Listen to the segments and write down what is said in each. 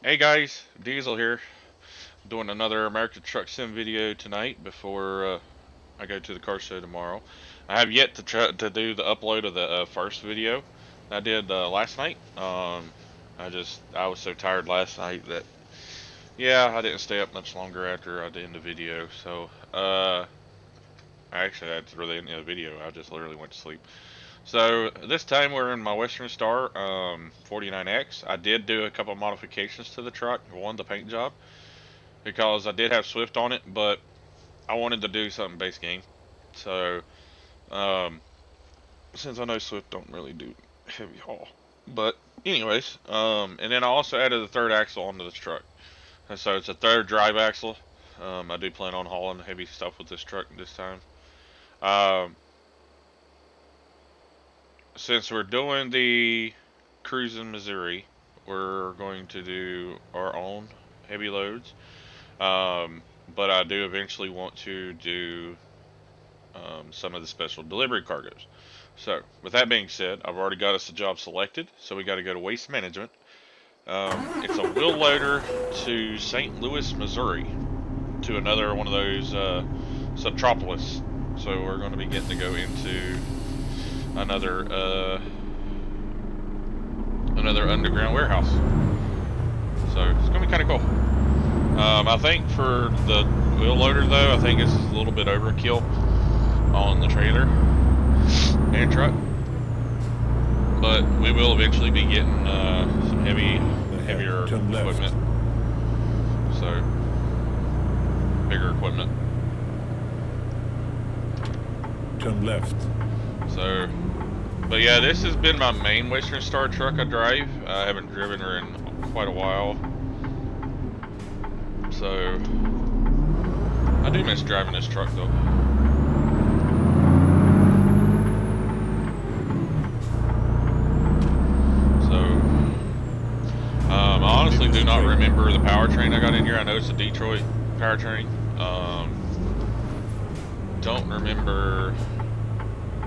Hey guys, Diesel here, doing another American Truck Sim video tonight before I go to the car show tomorrow. I have yet to try to do the upload of the first video I did last night. I was so tired last night that I didn't stay up much longer after I did the video. So that's really the end of the video. I just literally went to sleep. So this time we're in my Western Star 49X. I did do a couple modifications to the truck. One, the paint job, because I did have Swift on it, but I wanted to do something base game. So, um, since I know Swift don't really do heavy haul, but anyways, and then I also added the third axle onto this truck, and so it's a third drive axle. I do plan on hauling heavy stuff with this truck this time. Um, since we're doing the cruise in Missouri, we're going to do our own heavy loads. But I do eventually want to do some of the special delivery cargoes. So, with that being said, I've already got us a job selected, so we got to go to Waste Management. It's a wheel loader to St. Louis, Missouri, to another one of those subtropolis. So we're going to be getting to go into another underground warehouse. So it's going to be kind of cool. I think for the wheel loader though, I think it's a little bit overkill on the trailer and truck, but we will eventually be getting some heavier equipment, so bigger equipment. Turn left. So, but yeah, this has been my main Western Star truck I drive. I haven't driven her in quite a while, so I do miss driving this truck though. I honestly do not remember the powertrain I got in here. I know it's a Detroit powertrain. Don't remember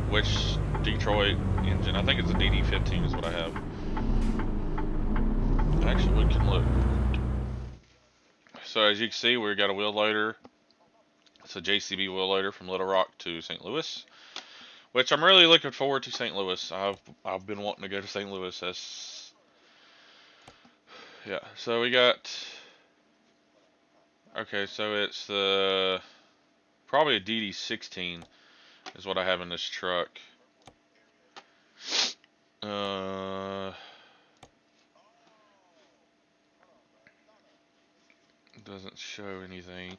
which Detroit engine. I think it's a DD15 is what I have. Actually, we can look. So as you can see, we got a wheel loader. It's a JCB wheel loader from Little Rock to St. Louis, which I'm really looking forward to. St. Louis. I've been wanting to go to St. Louis. Yeah, so we got, okay, so it's probably a DD16 is what I have in this truck. Doesn't show anything.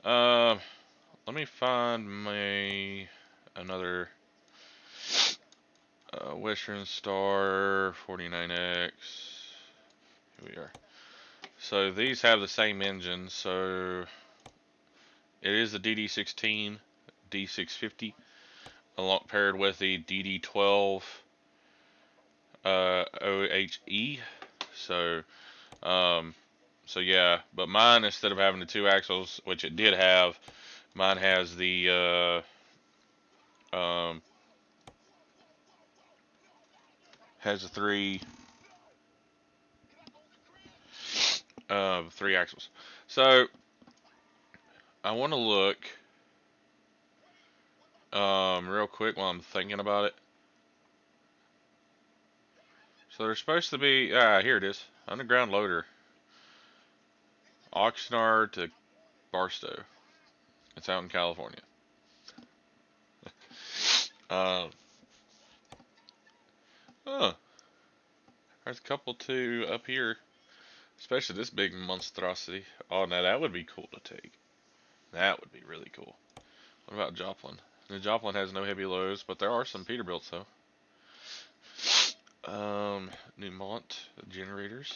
Let me find another Western Star 49X. Here we are. So these have the same engine, so it is the DD16 D650 paired with the DD12 OHE. So yeah, but mine, instead of having the two axles, which it did have, mine has the three axles. So I want to look real quick while I'm thinking about it. So they're supposed to be, here it is, underground loader, Oxnard to Barstow. It's out in California. There's a couple too up here, especially this big monstrosity. Oh, now that would be cool to take. That would be really cool. What about Joplin? The Joplin has no heavy loads, but there are some Peterbilts though. Newmont generators.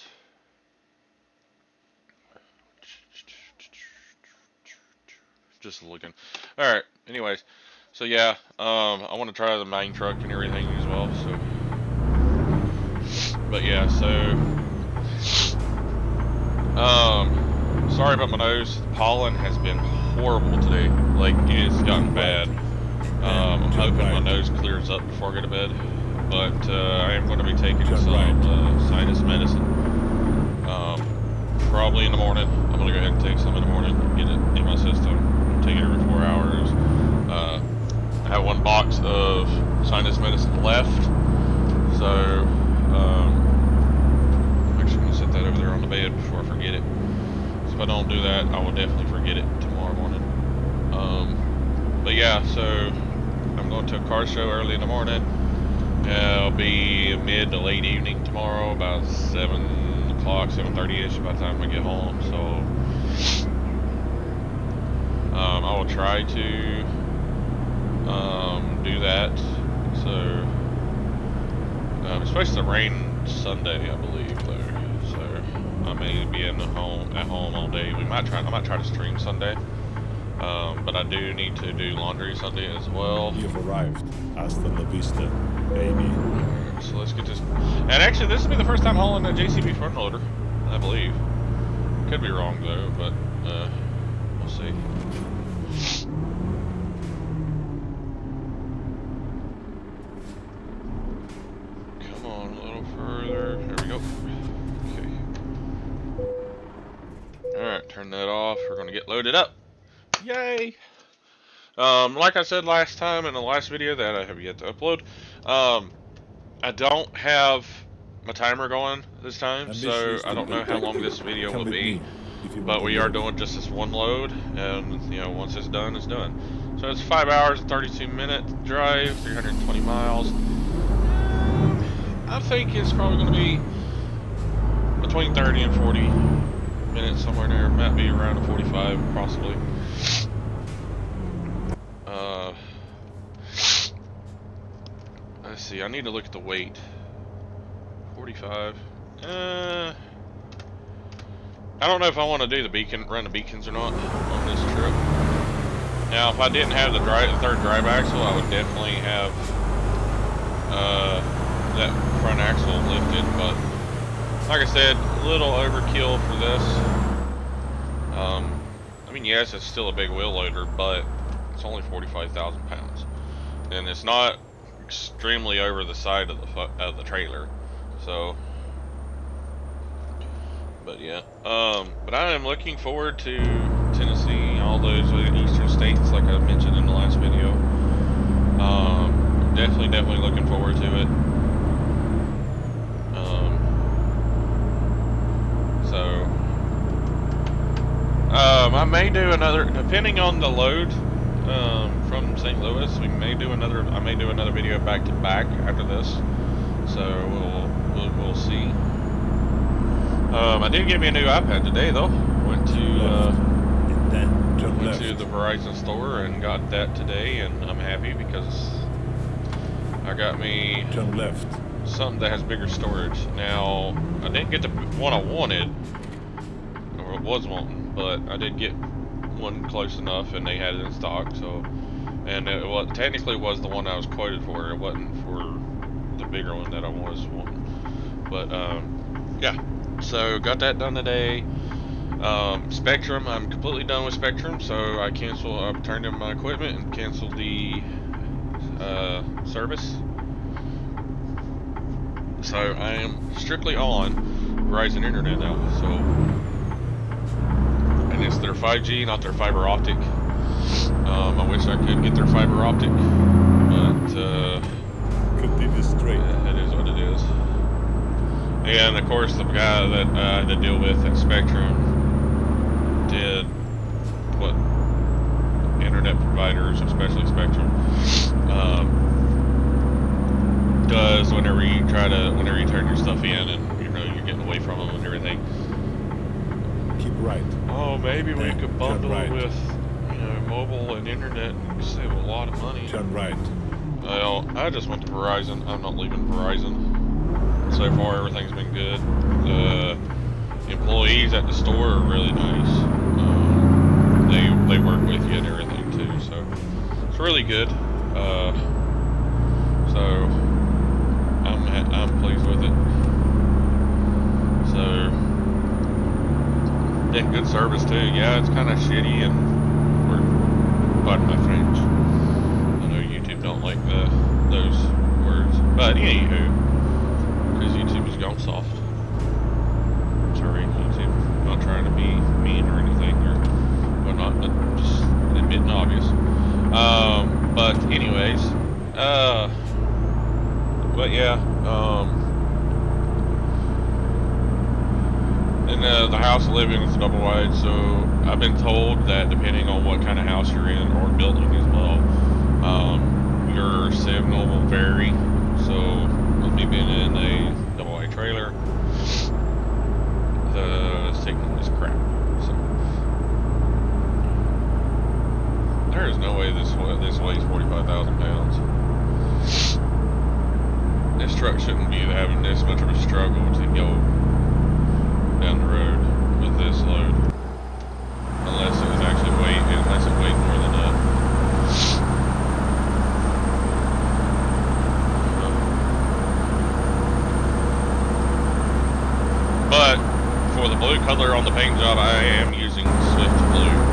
Just looking. All right. Anyways, so yeah, I want to try the main truck and everything as well. So, but yeah, so sorry about my nose. Pollen has been horrible today. Like, it's gotten bad. I'm hoping my nose clears up before I go to bed. But I am going to be taking some sinus medicine. probably in the morning. I'm gonna go ahead and take some in the morning, get it in my system, take it every 4 hours. I have 1 box of sinus medicine left, so I'm actually gonna set that over there on the bed before I forget it. So if I don't do that, I will definitely forget it tomorrow morning. But yeah, so I'm going to a car show early in the morning. It'll be mid to late evening tomorrow, about 7 o'clock, 7:30ish by the time I get home. So I will try to do that. So especially the rain Sunday, I believe, though. So I may be at home all day. I might try to stream Sunday. But I do need to do laundry Sunday as well. You've arrived. Hasta la vista, baby. So let's get this. And actually, this will be the first time hauling a JCB front loader, I believe. Could be wrong though, but we'll see. Come on, a little further. There we go. Okay. All right, turn that off. We're gonna get loaded up. Yay! Like I said last time in the last video that I have yet to upload, I don't have my timer going this time, so I don't know how long this video will be, but we are doing just this 1 load, and you know, once it's done, it's done. So it's 5 hours and 32-minute drive, 320 miles. I think it's probably going to be between 30 and 40 minutes, somewhere in there. It might be around 45, possibly. Let's see, I need to look at the weight. 45. I don't know if I want to do the run the beacons or not on this trip. Now, if I didn't have the third drive axle, I would definitely have that front axle lifted, but like I said, a little overkill for this. I mean, yes, it's still a big wheel loader, but it's only 45,000 pounds, and it's not extremely over the side of the trailer. So, but yeah, but I am looking forward to Tennessee, all those eastern states, like I mentioned in the last video. Definitely looking forward to it. I may do another, depending on the load from St. Louis. I may do another video back to back after this. So we'll see. I did get me a new iPad today though. Went to the Verizon store and got that today, and I'm happy because I got me something that has bigger storage. Now, I didn't get the one I wanted, or was wanting, but I did get one close enough, and they had it in stock. So, and it was technically was the one I was quoted for. It wasn't for the bigger one that I was wanting. But yeah, so got that done today. Spectrum, I'm completely done with Spectrum, so I turned in my equipment and canceled the service. So I am strictly on Verizon Internet now. So, and it's their 5G, not their fiber optic. I wish I could get their fiber optic, but continue straight. Yeah, it is what it is. And of course, the guy that I had to deal with at Spectrum did what internet providers, especially Spectrum, does whenever you turn your stuff in and you know you're getting away from them and everything. Keep right. Oh, maybe we could bundle it with, you know, mobile and internet and save a lot of money. Turn right. Well, I just went to Verizon. I'm not leaving Verizon. So far, everything's been good. The employees at the store are really nice. They work with you and everything too, so it's really good. So I'm pleased with it. So yeah, good service too. Yeah, it's kind of shitty and pardon my French. I know YouTube don't like those words, but anywho, because YouTube is gone soft. Sorry, YouTube. Not trying yeah, and the house I live in is double wide, so I've been told that depending on what kind of house you're in or building as well, your signal will vary. So with me being in a double wide trailer, the signal is crap. So there is no way this weighs 45,000 pounds. This truck shouldn't be having this much of a struggle to go down the road with this load, unless it was actually unless it weighed more than that. But for the blue color on the paint job, I am using Swift Blue.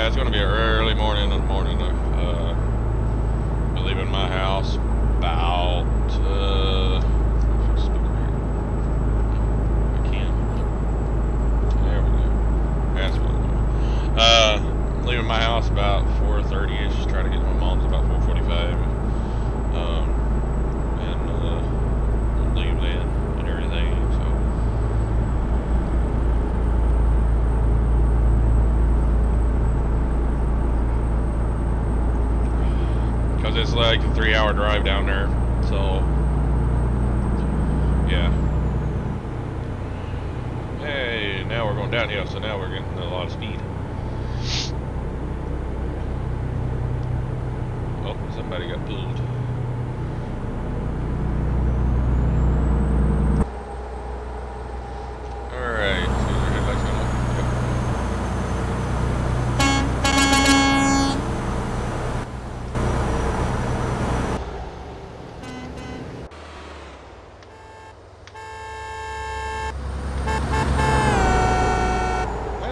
It's going to be an early morning in the morning. Be leaving my house about, there we go. That's what leaving my house about 4:30ish, try to get to my mom's about 4:45. And leave then and everything, so. Because it's like a 3-hour drive down there, so yeah. Hey, now we're going downhill, so now we're getting a lot of speed. Oh, somebody got pulled. Alright, so your headlights going on.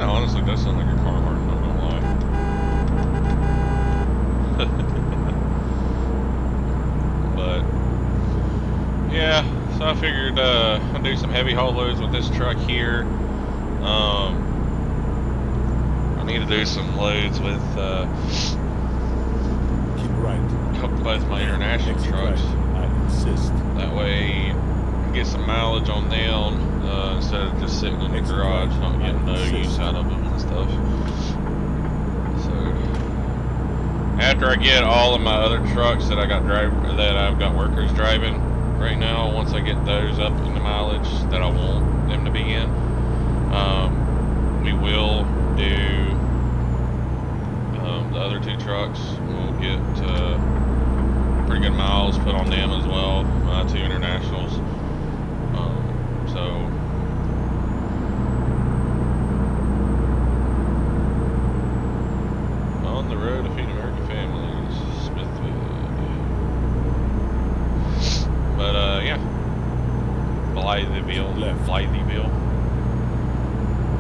Honestly, that sounds like a Carhartt, I'm not gonna lie. But yeah, so I figured I'd do some heavy haul loads with this truck here. I need to do some loads with Keep right. both my international Exit trucks. right. I insist. That way, get some mileage on them instead of just sitting in the garage, not getting no use out of them and stuff. So, after I get all of my other trucks that I've got workers driving right now, once I get those up in the mileage that I want them to be in, we will do the other two trucks. We'll get pretty good miles put on them as well, my two internationals. So on the road to feed American families, Smithfield. But yeah, Blytheville. Blytheville.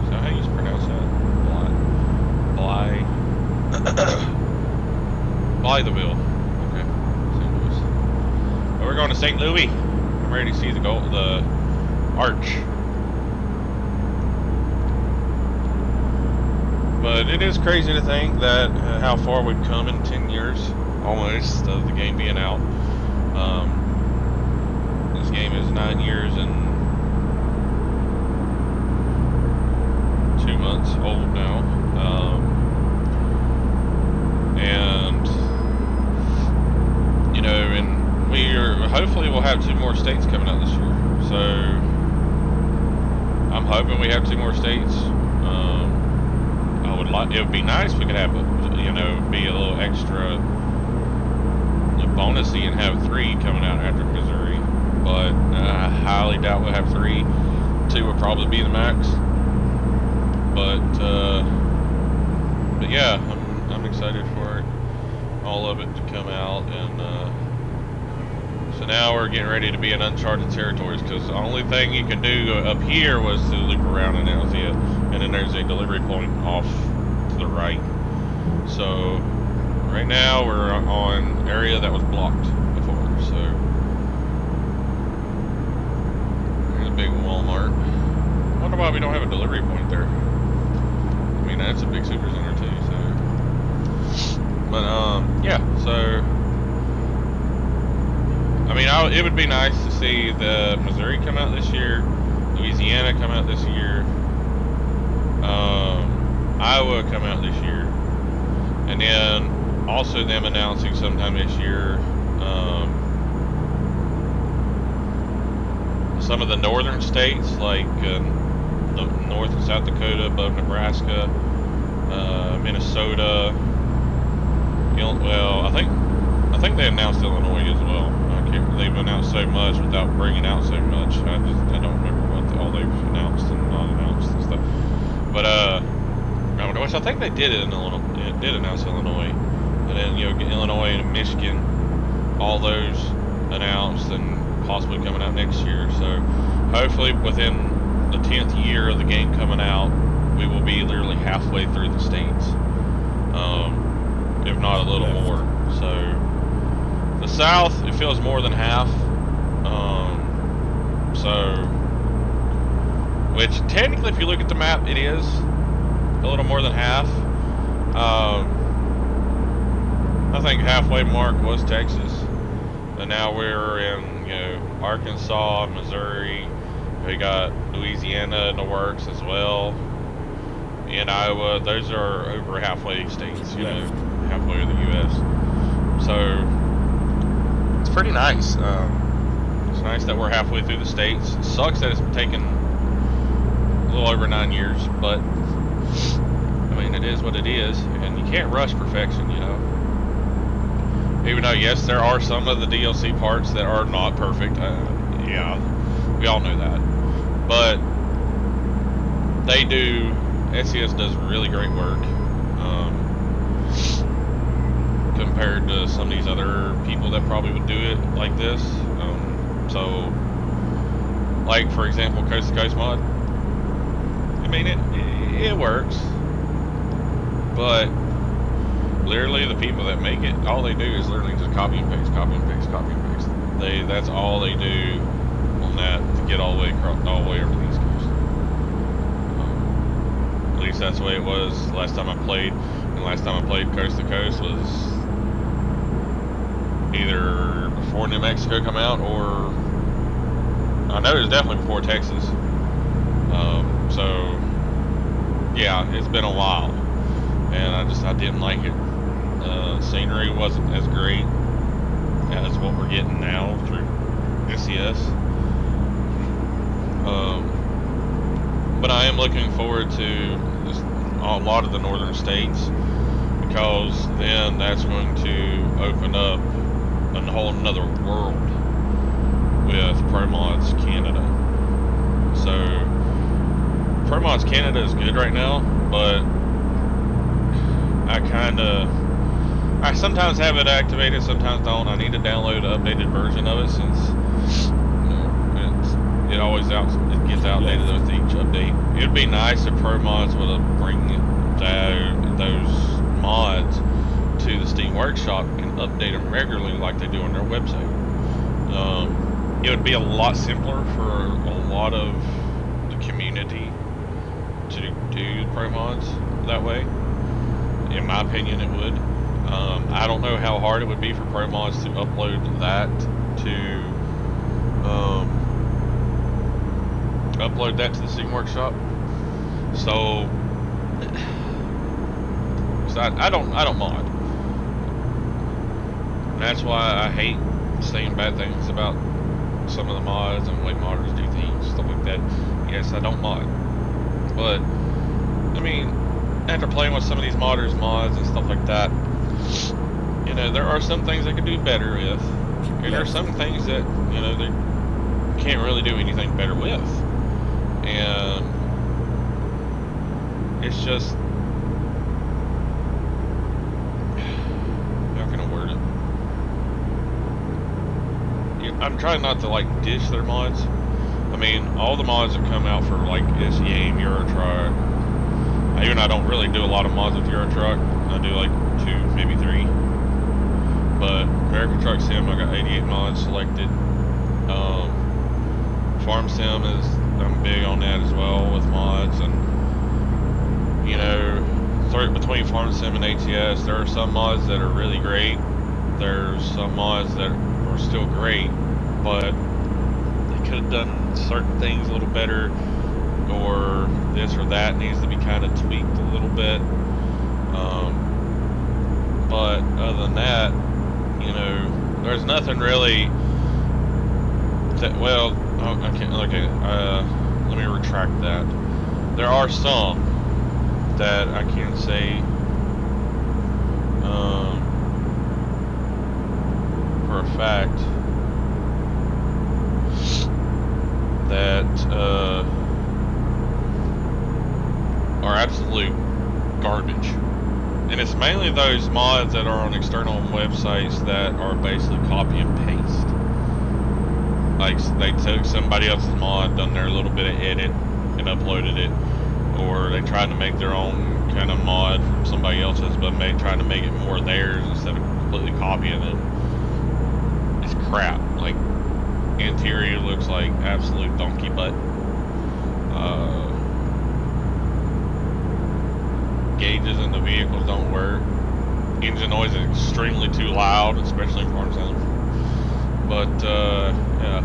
Is that how you pronounce that? Blytheville. Okay. St. Louis. But we're going to St. Louis. I'm ready to see the arch. But it is crazy to think that how far we've come in 10 years, almost, of the game being out. This game is 9 years and 2 months old now. And, you know, and hopefully we'll have 2 more states coming out this year. So I'm hoping we have 2 more states. I would it would be nice if we could have, be a little extra bonusy and have 3 coming out after Missouri. But I highly doubt we'll have 3. 2 will probably be the max. But yeah, I'm excited for it, all of it to come out, and so now we're getting ready to be in uncharted territories, because the only thing you can do up here was to loop around, and that was it. And then there's a delivery point off to the right. So right now we're on area that was blocked before. So there's a big Walmart. I wonder why we don't have a delivery point there. I mean, that's a big super center too. So, but yeah. So I mean, it would be nice to see the Missouri come out this year, Louisiana come out this year, Iowa come out this year, and then also them announcing sometime this year some of the northern states, like North and South Dakota above Nebraska, Minnesota. Well, I think they announced Illinois as well. They've announced so much without bringing out so much. I don't remember what all they've announced and not announced and stuff. But which I think they did it in Illinois. It did announce Illinois, and then Illinois and Michigan, all those announced and possibly coming out next year. So hopefully within the 10th year of the game coming out, we will be literally halfway through the states, if not a little more. So the South, it feels more than half. Which technically, if you look at the map, it is a little more than half. I think halfway mark was Texas, and now we're in Arkansas, Missouri. We got Louisiana in the works as well, and Iowa. Those are over halfway states, halfway of the U.S. So it's pretty nice. It's nice that we're halfway through the states. It sucks that it's taken a little over 9 years, but I mean, it is what it is, and you can't rush perfection, Even though, yes, there are some of the DLC parts that are not perfect. Yeah, we all know that. But they do, SCS does really great work compared to some of these other people that probably would do it like this. So, like, for example, Coast to Coast mod. I mean, it works. But literally the people that make it, all they do is literally just copy and paste, copy and paste, copy and paste. That's all they do on that to get all the way over to the East Coast. At least that's the way it was last time I played. And last time I played Coast to Coast was either before New Mexico come out, or I know it was definitely before Texas. So yeah, it's been a while, and I didn't like it. Scenery wasn't as great as what we're getting now through SCS. But I am looking forward to a lot of the northern states, because then that's going to open up a whole nother world with ProMods Canada. So ProMods Canada is good right now, but I sometimes have it activated, sometimes don't. I need to download an updated version of it, since it always gets outdated with each update. It'd be nice if ProMods would bring those mods to the Steam Workshop and update them regularly like they do on their website. It would be a lot simpler for a lot of the community to do ProMods that way. In my opinion, it would. I don't know how hard it would be for ProMods to upload that to the Steam Workshop. So I don't mod. And that's why I hate saying bad things about some of the mods and the way modders do things, stuff like that. Yes, I don't mod. But I mean, after playing with some of these modders mods and stuff like that, you know, there are some things they could do better with, and there are some things that, you know, they can't really do anything better with. And it's just, how can I word it? I'm trying not to like dish their mods. I mean, all the mods that come out for like this game, Euro Truck. Even I don't really do a lot of mods with Euro Truck. I do like 2, maybe 3. But American Truck Sim, I got 88 mods selected. Farm Sim is, I'm big on that as well with mods. And you know, between Farm Sim and ATS, there are some mods that are really great. There's some mods that are still great, but they could have done certain things a little better, or this or that needs to be kind of tweaked a little bit. But other than that, you know, there's nothing really that, well, I can't, okay, let me retract that. There are some that I can say for a fact that are absolute garbage. And it's mainly those mods that are on external websites that are basically copy and paste. Like, they took somebody else's mod, done their little bit of edit, and uploaded it. Or they tried to make their own kind of mod from somebody else's, but trying to make it more theirs instead of completely copying it. It's crap. Like, interior looks like absolute donkey butt. Gauges in the vehicles don't work. Engine noise is extremely too loud, especially in Farm Sim. But yeah.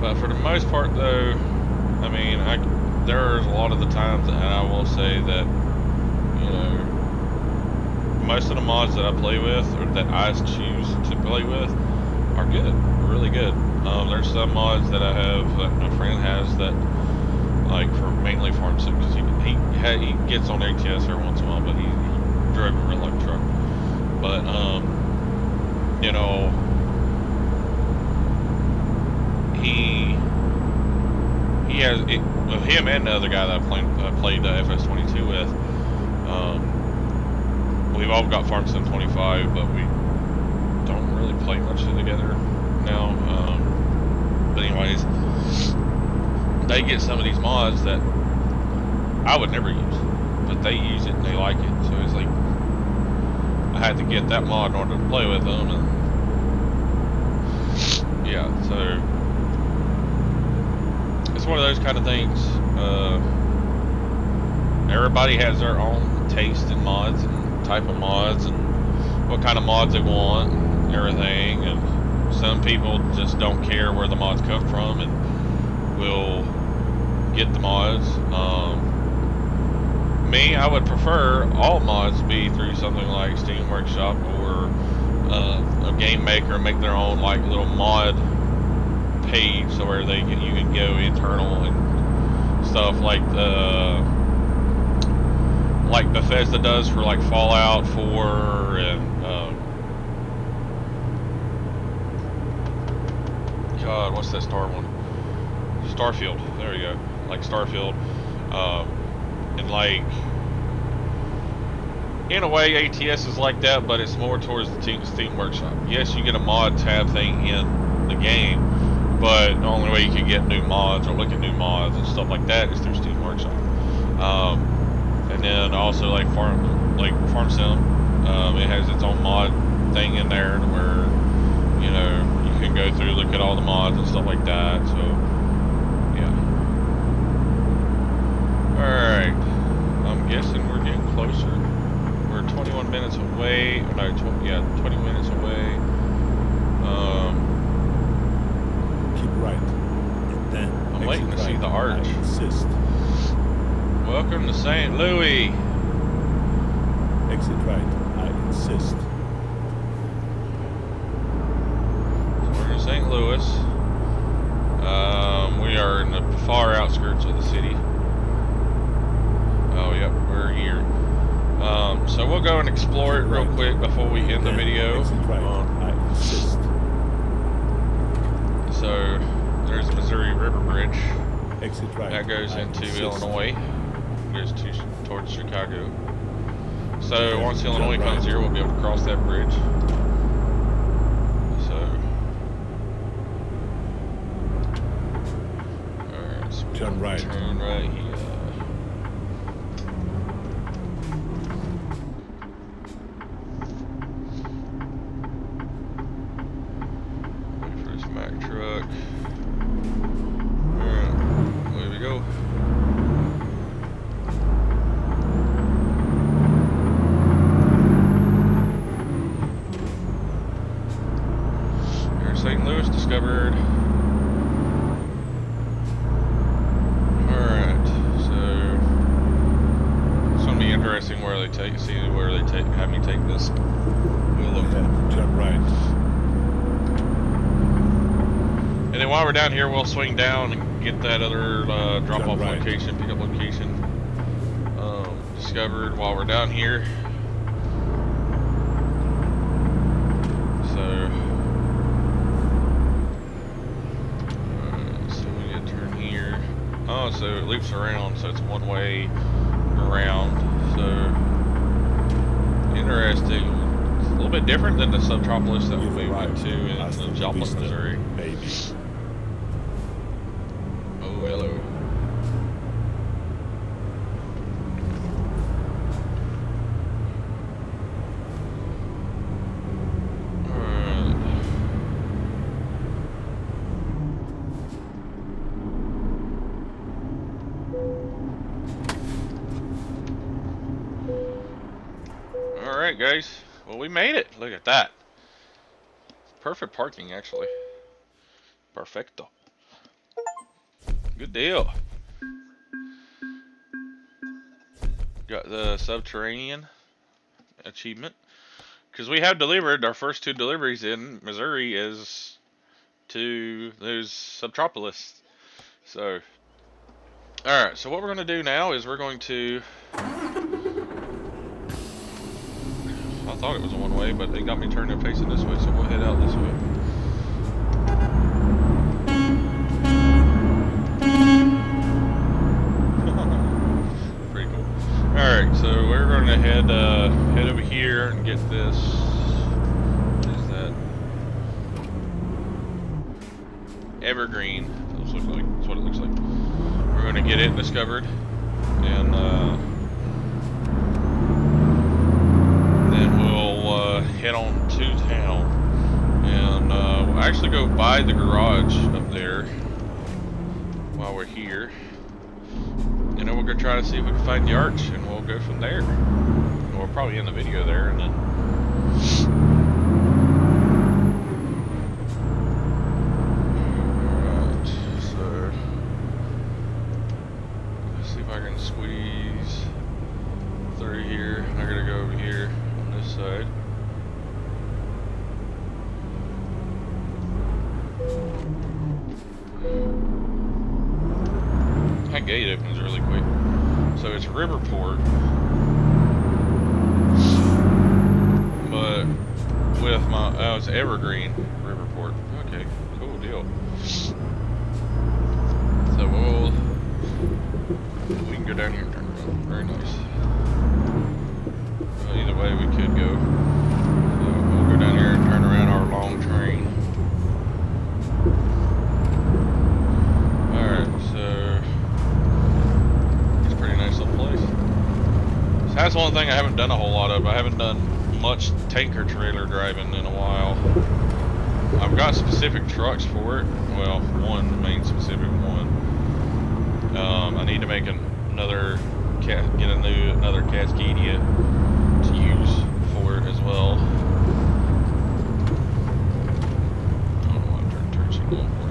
But for the most part, though, I mean, there's a lot of the times, and I will say that, you know, most of the mods that I play with, or that I choose to play with, are good, really good. There's some mods that I have, that my friend has, that, like, for mainly Farm Sim, because he gets on ATS every once in a while, but he drove a real life truck. But, you know, he has it with him and the other guy that I played FS22 with. We've all got Farm Sim 25, but we don't really play much together now. But anyways, they get some of these mods that I would never use, but they use it and they like it. So it's like I had to get that mod in order to play with them. And yeah, so it's one of those kind of things. Everybody has their own taste in mods and type of mods and what kind of mods they want and everything. And some people just don't care where the mods come from and will get the mods. Me, I would prefer all mods be through something like Steam Workshop or a game maker make their own like little mod page, so where you can go internal and stuff like Bethesda does for like Fallout 4 and God, what's that Star one? Starfield. There we go. Like Starfield, and like in a way ATS is like that, but it's more towards the Steam Workshop. Yes, you get a mod tab thing in the game, but the only way you can get new mods or look at new mods and stuff like that is through Steam Workshop. And then also like Farm Sim, it has its own mod thing in there where, you know, you can go through, look at all the mods and stuff like that. So yeah. Alright, I'm guessing we're getting closer. We're 21 minutes away. No, 20 minutes away. Keep right. And then I'm waiting to exit see right. the arch. I insist. Welcome to St. Louis. Exit right. I insist. We're in St. Louis. We are in the far outskirts of the city. here. So we'll go and explore it real quick before we end the Then video. exit right. I insist. So there's the Missouri River Bridge. Exit right. That goes I into insist. Illinois. Goes towards Chicago. So Then once turn Illinois comes right. here, we'll be able to cross that bridge. So, alright, so Turn right. Turn right here. Wait for this Mack truck. Alright, away we go. St. Louis discovered. Alright, so it's gonna be interesting where they take have me take this wheel over. Yeah, turn right. And then while we're down here, we'll swing down and get that other drop off right. location, pickup location discovered while we're down here. So oh, so it loops around, so it's one way around. So interesting. It's a little bit different than the Subtropolis that we went to in Joplin, Missouri. Baby. Oh, hello. Alright guys, well we made it. Look at that. Perfect parking actually. Perfecto. Good deal. Got the subterranean achievement. Because we have delivered our first 2 deliveries in Missouri is to those Subtropolis. So, alright, so what we're going to do now is we're going to... I thought it was a one way, but they got me turning facing this way, so we'll head out this way. Pretty cool. Alright, so we're going to head over here and get this. What is that? Evergreen. That's what it looks like. We're going to get it discovered. And then we'll head on to town. And we'll actually go by the garage up there while we're here. And then we're going to try to see if we can find the arch, and we'll go from there. And we'll probably end the video there, and then... Alright, so... Let's see if I can squeeze through here. I gotta go over here on this side. That gate opens really quick. So it's Riverport, but with my it's Evergreen Riverport. Okay, cool deal. So we can go down here and turn around. Very nice. Well, either way we could go. So we'll go down here and turn around our long train. Alright, so it's a pretty nice little place. So that's one thing I haven't done a whole lot of. I haven't done much tanker trailer driving in a while. I've got specific trucks for it. Well, one, the main specific one. I need to make another Cascadia to use for it as well. I don't know why I turned turn signal on for.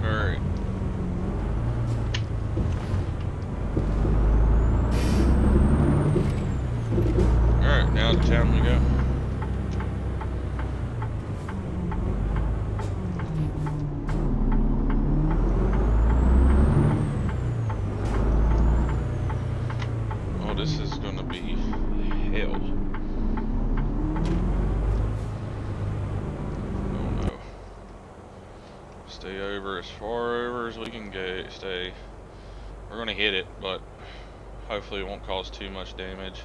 Alright. Alright, now to town we go. Oh, this is gonna Stay over as far over as we can go. Stay. We're gonna hit it, but hopefully it won't cause too much damage.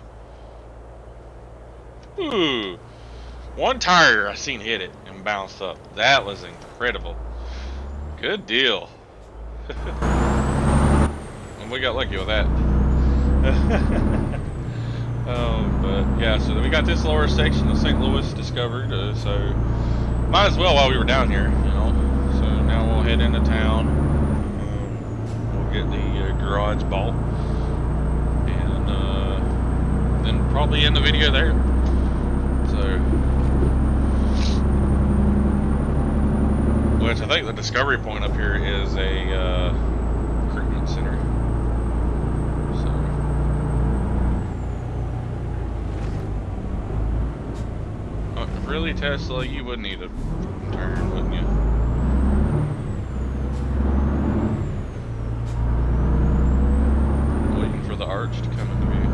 Ooh! One tire I seen hit it and bounced up. That was incredible. Good deal. And we got lucky with that. But yeah, so we got this lower section of St. Louis discovered, so might as well while we were down here, you know. So now we'll head into town. We'll get the garage bought, and then probably end the video there. So, which I think the discovery point up here is a recruitment center. Really, Tesla, you would need a turn, wouldn't you? Waiting for the arch to come into view.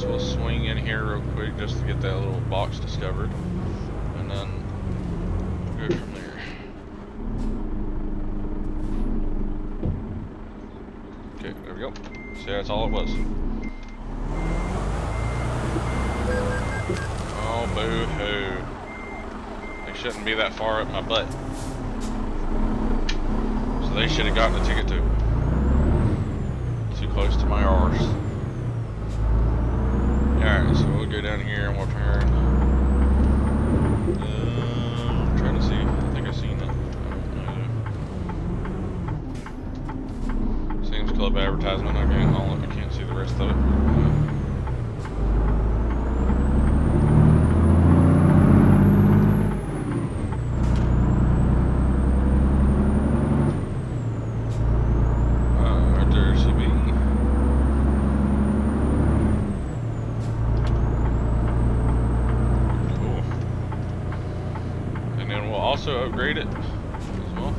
We'll swing in here real quick just to get that little box discovered, and then we'll go from there. Okay, there we go. See, that's all it was. Oh, boo-hoo. They shouldn't be that far up my butt. So they should have gotten a ticket too. Too close to my arse. Alright, so we'll go down here and we'll turn. I'm trying to see. I think I've seen it. Seems club advertisement. I can't see the rest of it. Right there, CB. Also upgrade it as well.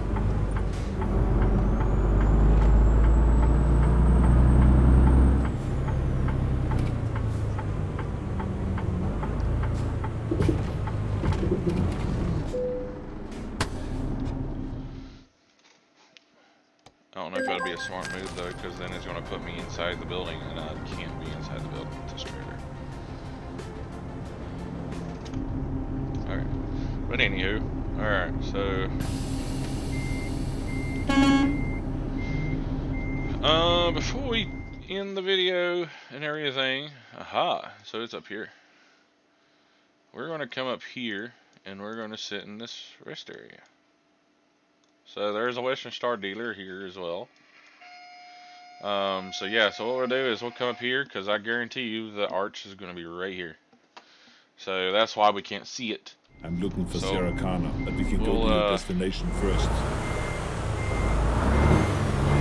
I don't know if that'd be a smart move though, because then it's going to put me inside the building, and I can't be inside the building with this trailer. Alright, but anywho. Alright, so before we end the video and everything, so it's up here. We're going to come up here and we're going to sit in this rest area. So there's a Western Star dealer here as well. So yeah, so what we'll do is we'll come up here, because I guarantee you the arch is going to be right here. So that's why we can't see it. I'm looking for Sierra Cana, but we can go to the destination first.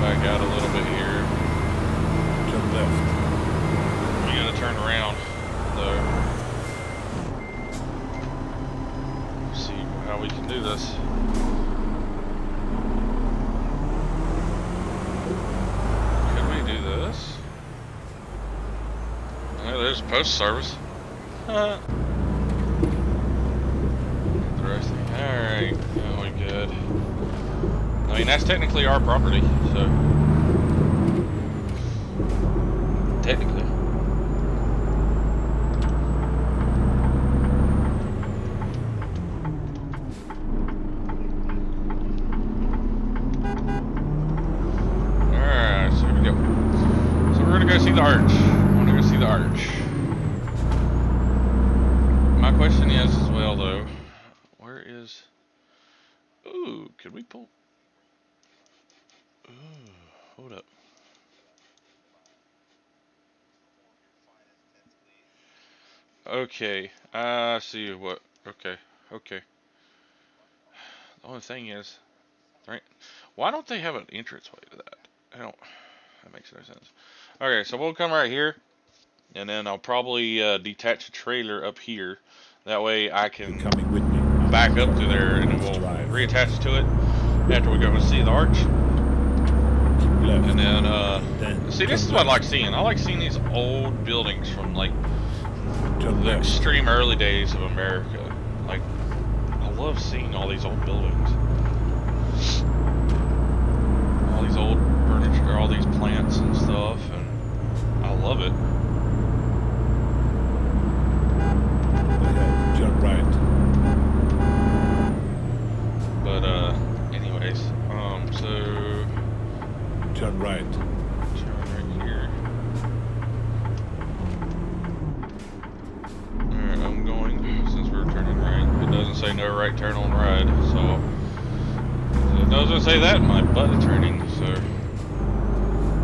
Back out a little bit here. Turn left. We gotta turn around, though. Let's see how we can do this. Can we do this? Oh, there's post service. Alright, oh we good. I mean, that's technically our property, so. Technically. Alright, so here we go. So we're gonna go see the arch. I wanna go see the arch. My question is as well though, where is... Ooh, could we pull... Ooh, hold up. Okay, I see what... Okay. The only thing is... Right, why don't they have an entranceway to that? That makes no sense. Okay, so we'll come right here. And then I'll probably detach a trailer up here. That way I You're can coming with me. back up to there and it Let's will drive. reattach to it after we go and see the arch. Keep left. And then, Then see, this turn is what I like left. seeing. I like seeing these old buildings from, like, Turn the left. extreme early days of America. Like, I love seeing all these old buildings. All these old furniture, all these plants and stuff, and I love it. Ahead. Turn right. But, anyways, so... Turn right. Turn right here. Alright, I'm going, since we're turning right. It doesn't say no right turn on ride, so... It doesn't say that in my butt turning, so...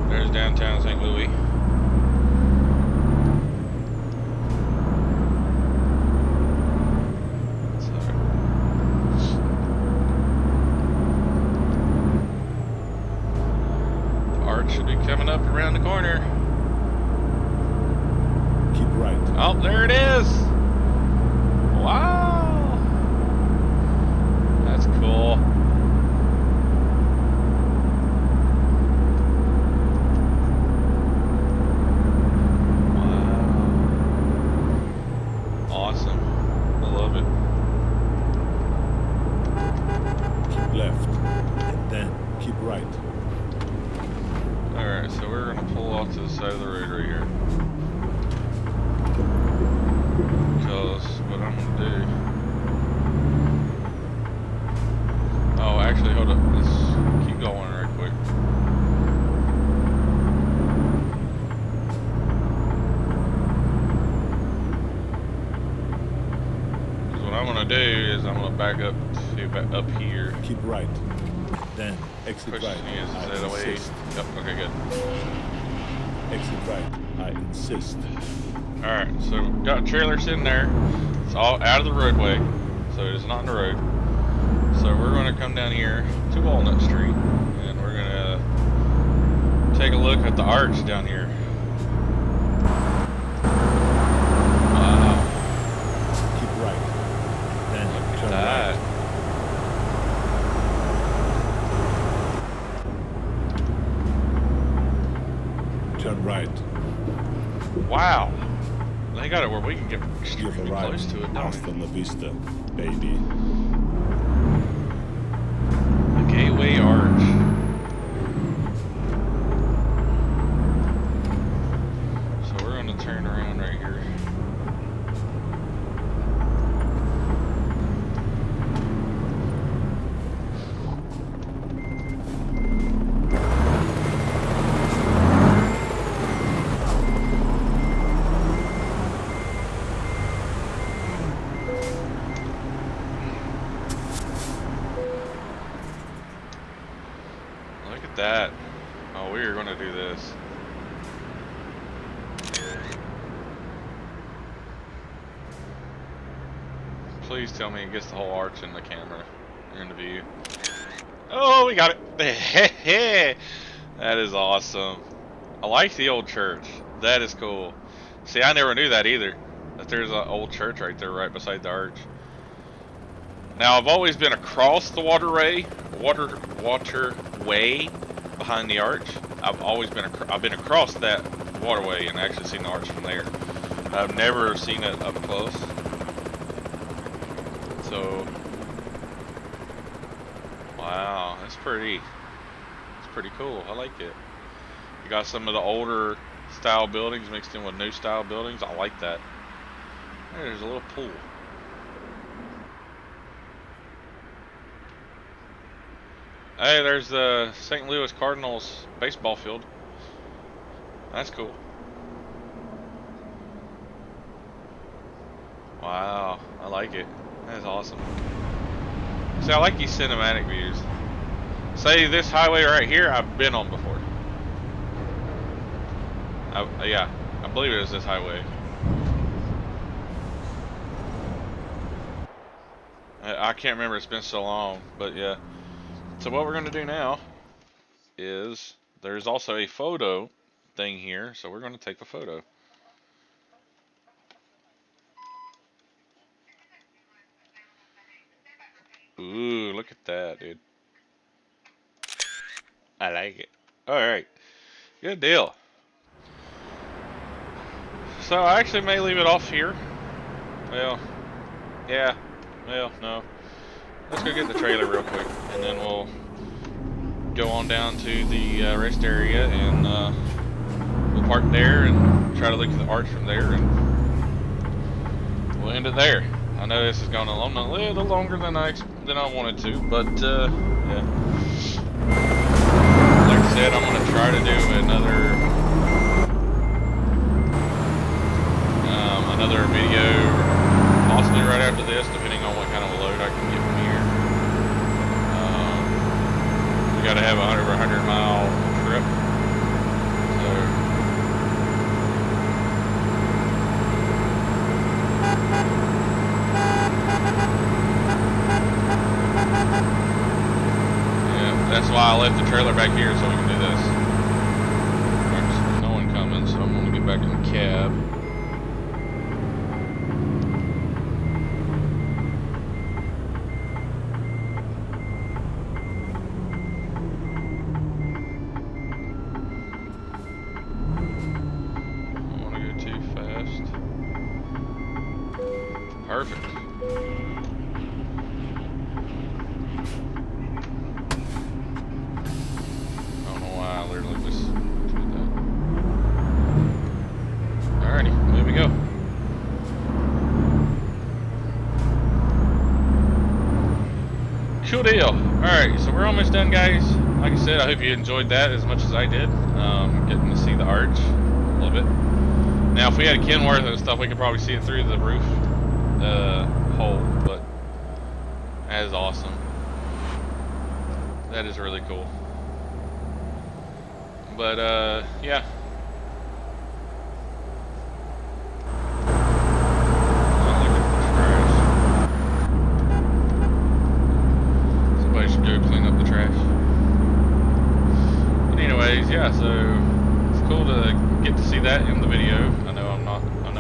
There's downtown St. Louis. Should be coming up around the corner. Keep right. Oh, there it is. Wow. That's cool. Wow. Awesome. I love it. Keep left. And then keep right. Alright, so we're going to pull off to the side of the road right here. Because what I'm going to do... Oh, actually, hold up. Let's keep going right quick. Because what I'm going to do is I'm going to back up to up here. Keep right. Then exit Push right. is I that away. insist. Yep, okay, good. Exit right. I insist. Alright, so got a trailer sitting there. It's all out of the roadway, so it is not in the road. So we're going to come down here to Walnut Street, and we're going to take a look at the arch down here. Wow. Keep right. Then Look at turn that. right. Turn right. Wow. They got it where we can get You've extremely arrived. close to it, don't Hasta we? la vista, baby. The Gateway Arch. So we're going to turn around right here. Look at that. Oh, we are going to do this. Please tell me it gets the whole arch in the camera, in the view. Oh, we got it. That is awesome. I like the old church. That is cool. See, I never knew that either. That there's an old church right there, right beside the arch. Now, I've always been across the waterway behind the arch. I've been across that waterway and actually seen the arch from there. I've never seen it up close. So, wow, it's pretty cool. I like it. You got some of the older style buildings mixed in with new style buildings. I like that. There's a little pool. Hey, there's the St. Louis Cardinals baseball field. That's cool. Wow, I like it. That's awesome. See, I like these cinematic views. Say this highway right here, I've been on before. Yeah, I believe it is this highway. I can't remember, it's been so long, but yeah. So what we're going to do now is, there's also a photo thing here, so we're going to take a photo. at that, dude. I like it. Alright. Good deal. So I actually may leave it off here. Well, yeah. Well, no. Let's go get the trailer real quick, and then we'll go on down to the rest area, and we'll park there and try to look at the arch from there, and we'll end it there. I know this is going along a little longer than I wanted to, but yeah. Like I said, I'm gonna try to do another video, possibly right after this, depending on what kind of a load I can get from here. We got to have over 100-mile trip, so yeah, that's why I left the trailer back here so we can do this. There's no one coming, so I'm gonna get back in the cab. Perfect. I don't know why I literally just did that. Alrighty, there we go. Cool deal. Alright, so we're almost done, guys. Like I said, I hope you enjoyed that as much as I did. Getting to see the arch a little bit. Now, if we had a Kenworth and stuff, we could probably see it through the roof hole, but that is awesome. That is really cool. But yeah. Somebody should go clean up the trash. But anyways, yeah, so it's cool to get to see that in the video. I know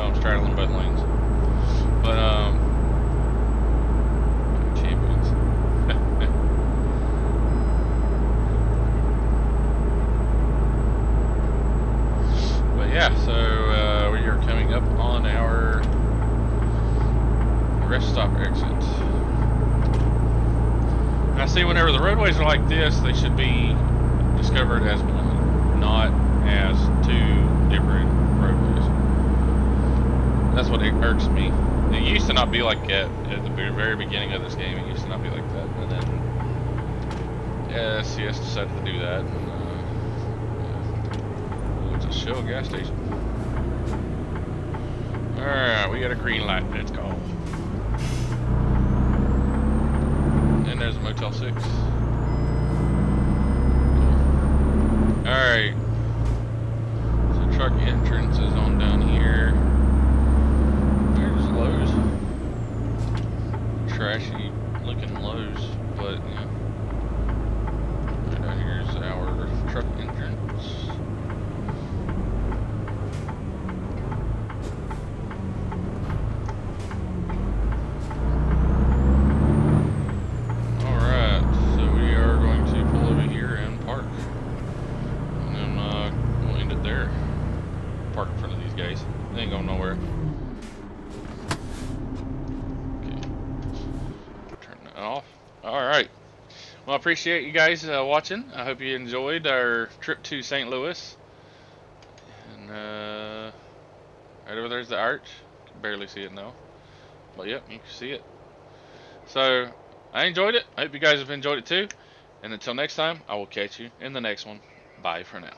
I'm straddling both lanes. But champions. But yeah, so we are coming up on our rest stop exit. And I see whenever the roadways are like this, they should be discovered as one, not as two different roadways. That's what irks me. It used to not be like that at the very beginning of this game. It used to not be like that, but then CS decided to do that. And, yeah. It's a Shell gas station. All right, we got a green light. Let's go. And there's a Motel 6. All right. So truck entrance is on down here. Lowe's. Trashy looking Lowe's, but yeah. Right down here's our truck entrance. Alright, so we are going to pull over here and park. And then we'll end it there. Park in front of these guys. They ain't going nowhere. Off. Alright. Well, I appreciate you guys watching. I hope you enjoyed our trip to St. Louis. And right over there's the arch. Can barely see it now. But yep, you can see it. So, I enjoyed it. I hope you guys have enjoyed it too. And until next time, I will catch you in the next one. Bye for now.